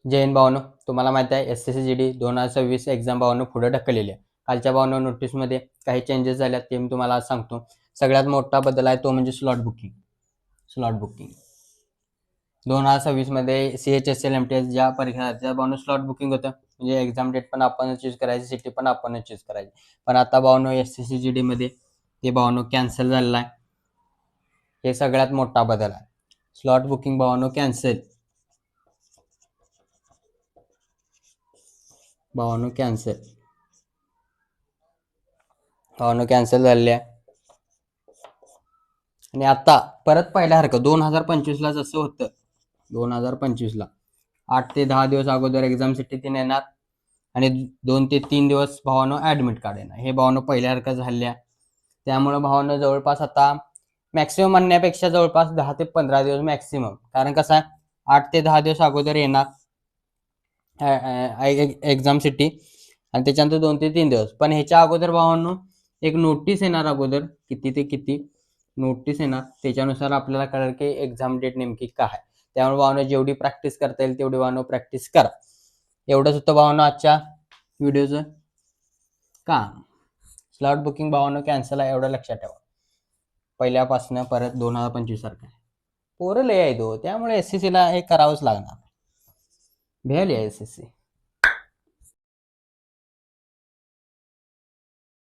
जैन भावानो, तुम्हाला माहिती आहे SSCGD 2026 एक्झाम भावानो पुढे ढकललेली आहे. कालच्या भावानो नोटीसमध्ये काही चेंजेस झाल्यात ते मी तुम्हाला आज सांगतो. सगळ्यात मोठा बदल आहे तो म्हणजे स्लॉट बुकिंग 2026 मध्ये CHSL MTS ज्या परीक्षा त्या भावानो स्लॉट बुकिंग होतं, म्हणजे एक्झाम डेट पण आपणच चूज करायची, सिटी पण आपणच चूज करायची. पण आता भावानो SSCGD मध्ये ते भावानो कॅन्सल झालेला आहे. हे सगळ्यात मोठा बदल आहे. स्लॉट बुकिंग भावानो कॅन्सल कॅन्सल झालेली आहे. आणि आता परत पहिल्यासारखं 2025ला जसं होतं, 2025ला 8 ते 10 दिवस अगोदर एक्झाम सिटी येणार आणि 2 ते 3 दिवस भावानं ॲडमिट कार्ड येणार. हे भावानं पहिल्यासारखं झाल्या. त्यामुळं भावानं जवळपास आता मॅक्सिमम म्हणण्यापेक्षा जवळपास 10 ते 15 दिवस मॅक्सिमम, कारण कसं आहे 8 ते 10 दिवस अगोदर येणार एक्झाम सिटी आणि त्याच्यानंतर 2 ते 3 दिवस. पण ह्याच्या अगोदर भावांनो एक नोटीस येणार अगोदर, किती ते किती नोटीस येणार, त्याच्यानुसार आपल्याला कळेल की एक्झाम डेट नेमकी काय आहे. त्यामुळे भावांनो जेवढी प्रॅक्टिस करता येईल तेवढी भावांनो प्रॅक्टिस करा. एवढंच होतं भावांनो आजच्या व्हिडिओचं काम. स्लॉट बुकिंग भावांनो कॅन्सल आहे, एवढं लक्षात ठेवा. पहिल्यापासून परत 2025 सारखं पोरं लय आहे तो, त्यामुळे SSCला हे करावंच लागणार. भेल SSC